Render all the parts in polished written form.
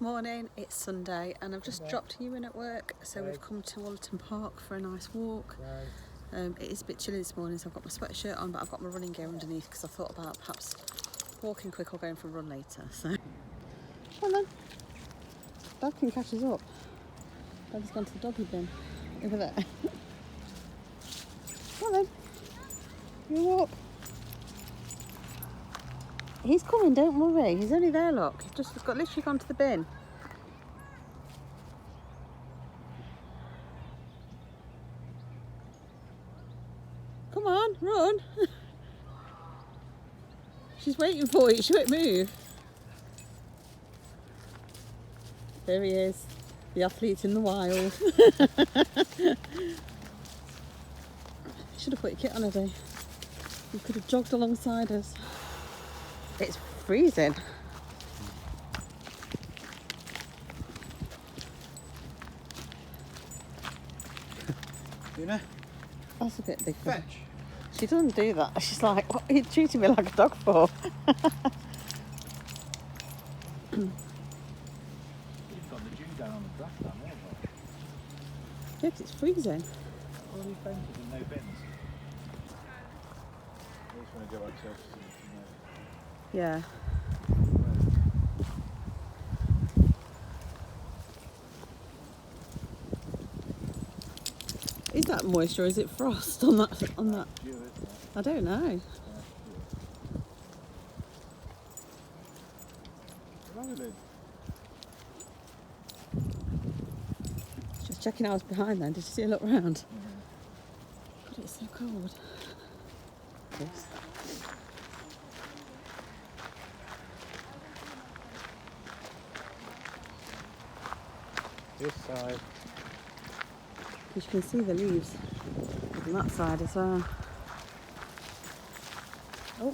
Morning, it's Sunday and I've just dropped you in at work, so we've come to Wallerton Park for a nice walk. It is a bit chilly this morning, so I've got my sweatshirt on, but I've got my running gear underneath because I thought about perhaps walking quick or going for a run later. So come on then, Dad can catch us up. Dad's gone to the doggy bin over there. Come on then, you walk. He's coming, don't worry. He's only there, look. He's got literally gone to the bin. Come on, run. She's waiting for you. She won't move. There he is, the athlete in the wild. Should have put your kit on, Eddie. You could have jogged alongside us. It's freezing. You know? That's a bit big. Fetch. She doesn't do that. She's like, what are you treating me like a dog for? You've got the dew down on the grass down there, though. Yeah, 'cause it's freezing. All these benches and no bins. I just want to go back to Yeah. Is that moisture or is it frost on that? dew, isn't it? I don't know. Really? Just checking I was behind then. Did you see a look round? God, it's so cold. Yes. This side. You can see the leaves on that side as well. Oh.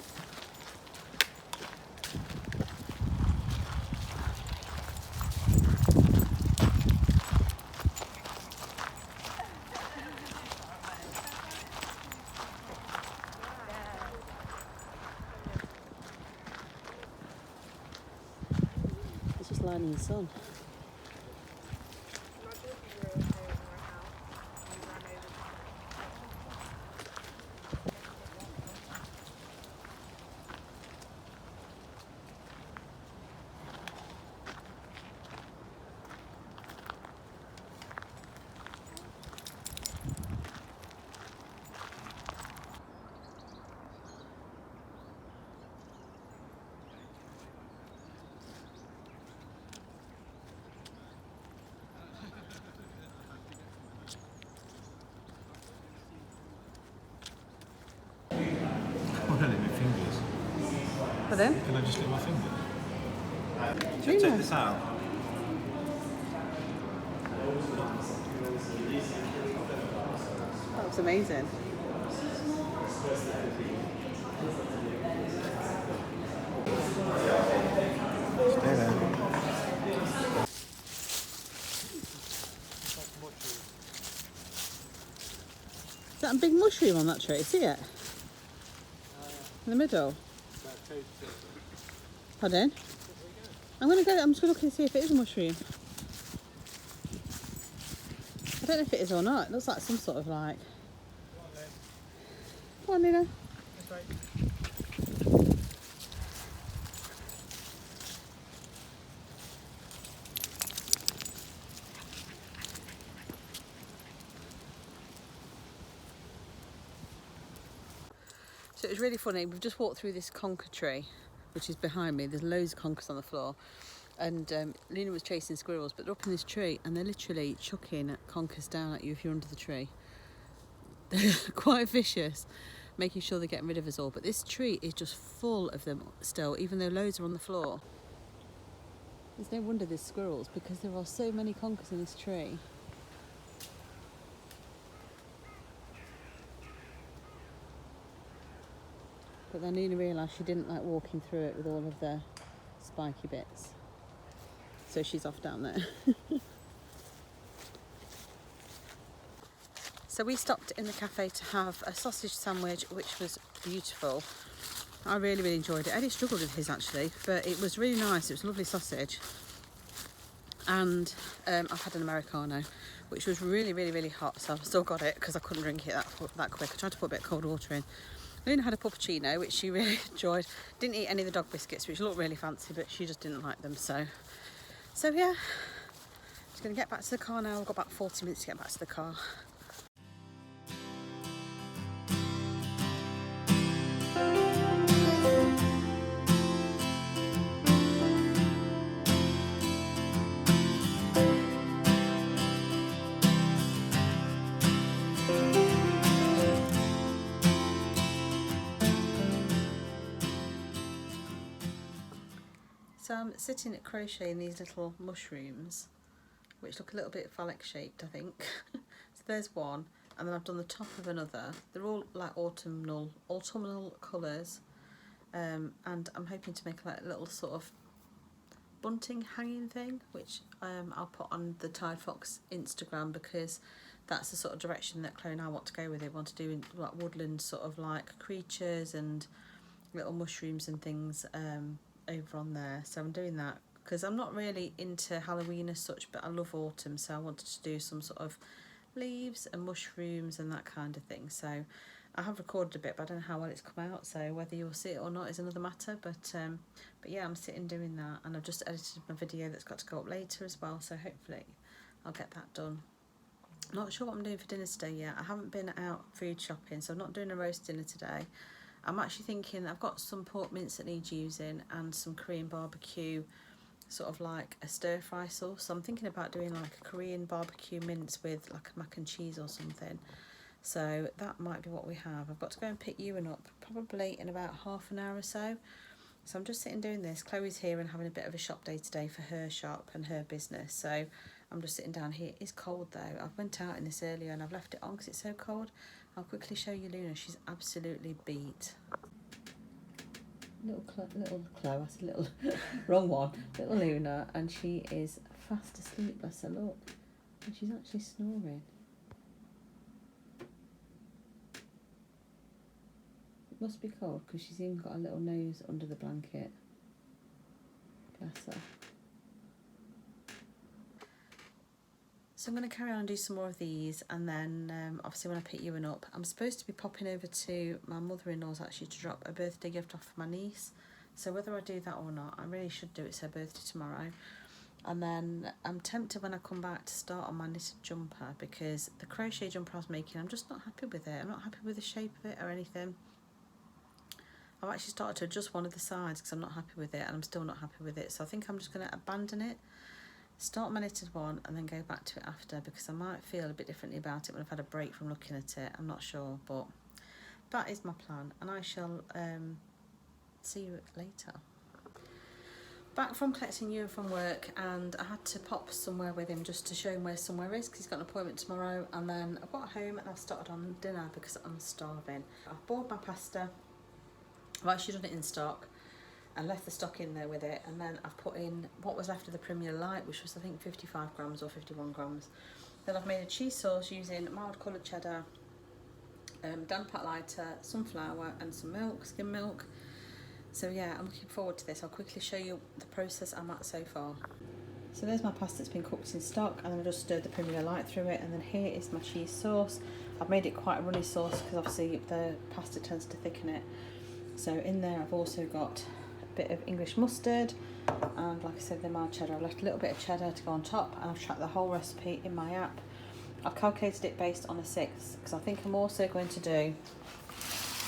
It's just lying in the sun. I don't lick my fingers. Pardon? Can I just lick my finger? Do you Take know? this out. That was amazing. Stay there. Is that a big mushroom on that tree? See it? In the middle? Pardon? I'm just going to look and see if it is a mushroom. I don't know if it is or not. It looks like some sort of like... Come on, Nina. So it was really funny. We've just walked through this conker tree, which is behind me. There's loads of conkers on the floor. And Lena was chasing squirrels, but they're up in this tree and they're literally chucking conkers down at you if you're under the tree. They're quite vicious, making sure they're getting rid of us all. But this tree is just full of them still, even though loads are on the floor. There's no wonder there's squirrels, because there are so many conkers in this tree. But then Nina realised she didn't like walking through it with all of the spiky bits. So she's off down there. So we stopped in the cafe to have a sausage sandwich, which was beautiful. I really enjoyed it. Eddie struggled with his actually, but it was really nice. It was a lovely sausage. and I've had an Americano, which was really, really, really hot. So I've still got it because I couldn't drink it that quick. I tried to put a bit of cold water in. Luna had a puppuccino, which she really enjoyed. Didn't eat any of the dog biscuits, which looked really fancy, but she just didn't like them. So yeah, just going to get back to the car now. I've got about 40 minutes to get back to the car. So I'm sitting at crocheting these little mushrooms, which look a little bit phallic shaped, I think. So there's one, and then I've done the top of another. They're all like autumnal colours, and I'm hoping to make like a little sort of bunting hanging thing, which I'll put on the Tide Fox Instagram, because that's the sort of direction that Chloe and I want to go with it. We want to do like woodland sort of like creatures and little mushrooms and things over on there. So I'm doing that because I'm not really into Halloween as such, but I love autumn, so I wanted to do some sort of leaves and mushrooms and that kind of thing. So I have recorded a bit, but I don't know how well it's come out, so whether you'll see it or not is another matter. But yeah, I'm sitting doing that, and I've just edited my video that's got to go up later as well, so hopefully I'll get that done. Not sure what I'm doing for dinner today yet. I haven't been out food shopping, so I'm not doing a roast dinner today. I'm actually thinking I've got some pork mince that needs using and some Korean barbecue, sort of like a stir fry sauce. So I'm thinking about doing like a Korean barbecue mince with like a mac and cheese or something. So that might be what we have. I've got to go and pick Ewan up probably in about half an hour or so. So I'm just sitting doing this. Chloe's here and having a bit of a shop day today for her shop and her business. So I'm just sitting down here. It's cold though. I went out in this earlier and I've left it on because it's so cold. I'll quickly show you Luna. She's absolutely beat. Little Chloe, that's a little wrong one. Little Luna, and she is fast asleep. Bless her, look, and she's actually snoring. It must be cold because she's even got a little nose under the blanket. Bless her. So I'm going to carry on and do some more of these, and then obviously when I pick Ewan up, I'm supposed to be popping over to my mother-in-law's actually to drop a birthday gift off for my niece. So whether I do that or not, I really should do it. It's her birthday tomorrow. And then I'm tempted when I come back to start on my knitted jumper, because the crochet jumper I was making, I'm just not happy with it. I'm not happy with the shape of it or anything. I've actually started to adjust one of the sides because I'm not happy with it, and I'm still not happy with it. So I think I'm just going to abandon it, start my knitted one, and then go back to it after, because I might feel a bit differently about it when I've had a break from looking at it. I'm not sure, but that is my plan, and I shall see you later. Back from collecting Ewan from work, and I had to pop somewhere with him just to show him where somewhere is, because he's got an appointment tomorrow. And then I got home and I've started on dinner because I'm starving. I've bought my pasta. I've actually done it in stock and left the stock in there with it, and then I've put in what was left of the Premier Light, which was I think 55 grams or 51 grams. Then I've made a cheese sauce using mild coloured cheddar, Dan Pat lighter, some flour and some milk, skim milk. So yeah, I'm looking forward to this. I'll quickly show you the process I'm at so far. So there's my pasta that's been cooked in stock, and then I just stirred the Premier Light through it, and then here is my cheese sauce. I've made it quite a runny sauce because obviously the pasta tends to thicken it. So in there I've also got bit of English mustard, and like I said, the mild cheddar. I've left a little bit of cheddar to go on top, and I've tracked the whole recipe in my app. I've calculated it based on a 6, because I think I'm also going to do,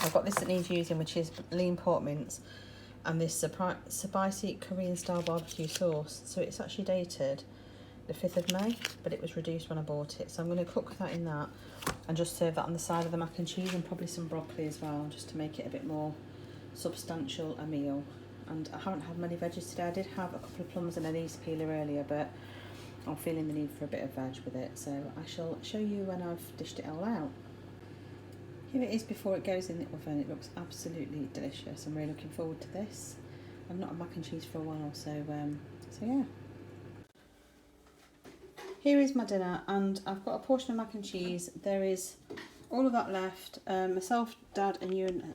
I've got this that needs using, which is lean pork mince, and this spicy Korean style barbecue sauce. So it's actually dated the 5th of May, but it was reduced when I bought it. So I'm going to cook that in that and just serve that on the side of the mac and cheese, and probably some broccoli as well, just to make it a bit more substantial a meal. And I haven't had many veggies today. I did have a couple of plums and an Easter peeler earlier, but I'm feeling the need for a bit of veg with it. So I shall show you when I've dished it all out. Here it is before it goes in the oven. It looks absolutely delicious. I'm really looking forward to this. I've not had mac and cheese for a while, so yeah. Here is my dinner, and I've got a portion of mac and cheese. There is all of that left. Myself, Dad, and Ewan,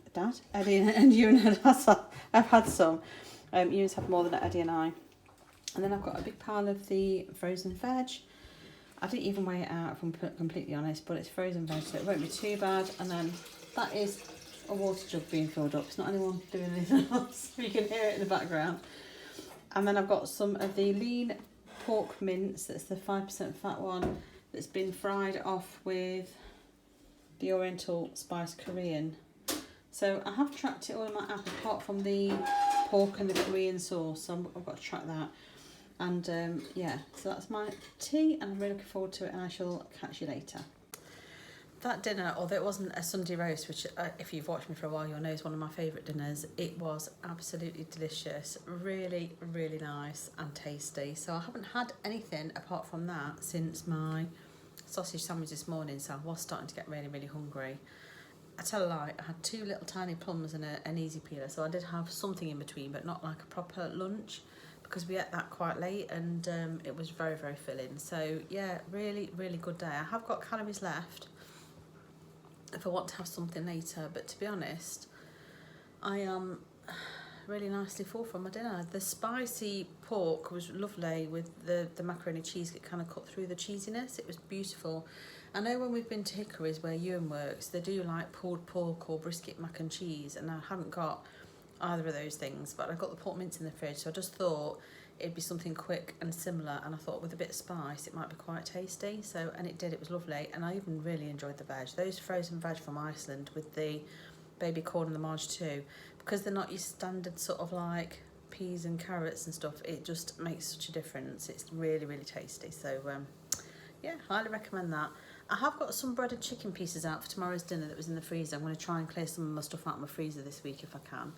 Eddie and Ewan have had some. Ewan's had more than Eddie and I. And then I've got a big pile of the frozen veg. I didn't even weigh it out, if I'm completely honest, but it's frozen veg, so it won't be too bad. And then that is a water jug being filled up. It's not anyone doing anything else. You can hear it in the background. And then I've got some of the lean pork mince. That's the 5% fat one that's been fried off with the Oriental Spice Korean. So I have tracked it all in my app apart from the pork and the Korean sauce. So I've got to track that. And yeah, so that's my tea, and I'm really looking forward to it, and I shall catch you later. That dinner, although it wasn't a Sunday roast, which if you've watched me for a while you'll know is one of my favourite dinners, it was absolutely delicious, really, really nice and tasty. So I haven't had anything apart from that since my sausage sandwich this morning, so I was starting to get really, really hungry. I tell a lie, I had 2 little tiny plums and an easy peeler, so I did have something in between, but not like a proper lunch, because we ate that quite late, and it was very, very filling. So yeah, really, really good day. I have got calories left if I want to have something later, but to be honest, I am really nicely full from my dinner. The spicy pork was lovely with the macaroni cheese. It kind of cut through the cheesiness. It was beautiful. I know when we've been to Hickory's where Ewan works, they do like pulled pork or brisket mac and cheese, and I haven't got either of those things, but I've got the pork mince in the fridge, so I just thought it'd be something quick and similar, and I thought with a bit of spice it might be quite tasty. So, and it did, it was lovely, and I even really enjoyed the veg. Those frozen veg from Iceland with the baby corn and the marge too, because they're not your standard sort of like peas and carrots and stuff, it just makes such a difference. It's really, really tasty. So yeah, highly recommend that. I have got some breaded chicken pieces out for tomorrow's dinner that was in the freezer. I'm going to try and clear some of my stuff out of my freezer this week if I can.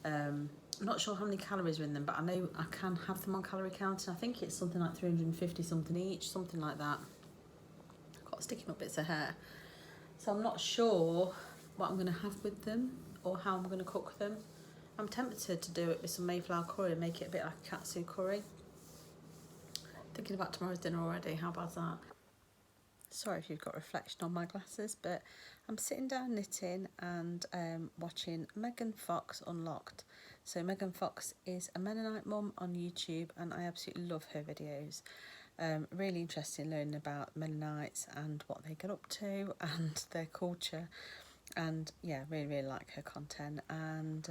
I'm not sure how many calories are in them, but I know I can have them on calorie counting. I think it's something like 350 something each, something like that. I've got sticking up bits of hair. So I'm not sure what I'm going to have with them or how I'm going to cook them. I'm tempted to do it with some Mayflower curry and make it a bit like a katsu curry. Thinking about tomorrow's dinner already, how bad's that? Sorry if you've got reflection on my glasses, but I'm sitting down knitting and watching Megan Fox Unlocked. So Megan Fox is a Mennonite mum on YouTube, and I absolutely love her videos. Really interested in learning about Mennonites and what they get up to and their culture. And yeah, really, really like her content. And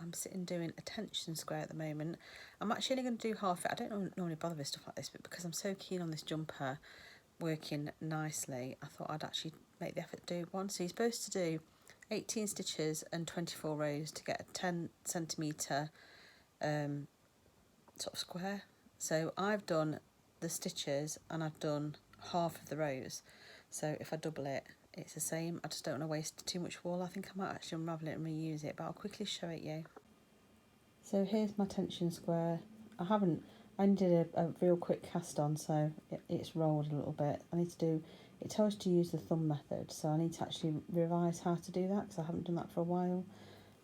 I'm sitting doing a tension square at the moment. I'm actually only going to do half it. I don't normally bother with stuff like this, but because I'm so keen on this jumper working nicely, I thought I'd actually make the effort to do one. So you're supposed to do 18 stitches and 24 rows to get a 10 centimetre sort of square. So I've done the stitches and I've done half of the rows. So if I double it, it's the same. I just don't want to waste too much wool. I think I might actually unravel it and reuse it, but I'll quickly show it you. So here's my tension square. I only did a real quick cast on, so it's rolled a little bit. I need to do, it tells you to use the thumb method, so I need to actually revise how to do that because I haven't done that for a while.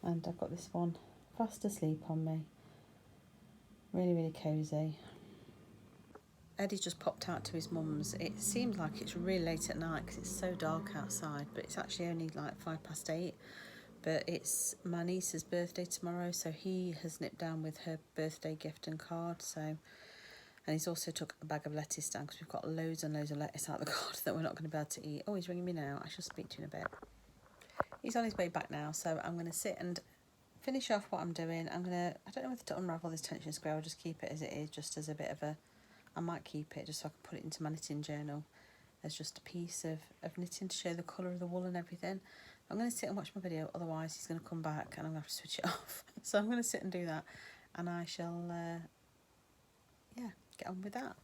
And I've got this one fast asleep on me. Really, really cosy. Eddie's just popped out to his mum's. It seems like it's really late at night because it's so dark outside, but it's actually only like 8:05. But it's my niece's birthday tomorrow, so he has nipped down with her birthday gift and card. So, and he's also took a bag of lettuce down because we've got loads and loads of lettuce out of the garden that we're not going to be able to eat. Oh, he's ringing me now. I shall speak to you in a bit. He's on his way back now, so I'm going to sit and finish off what I'm doing. I don't know whether to unravel this tension square or just keep it as it is, just as a bit of a, I might keep it just so I can put it into my knitting journal as just a piece of knitting to show the colour of the wool and everything. I'm going to sit and watch my video, otherwise he's going to come back and I'm going to have to switch it off. So I'm going to sit and do that, and I shall, yeah, get on with that.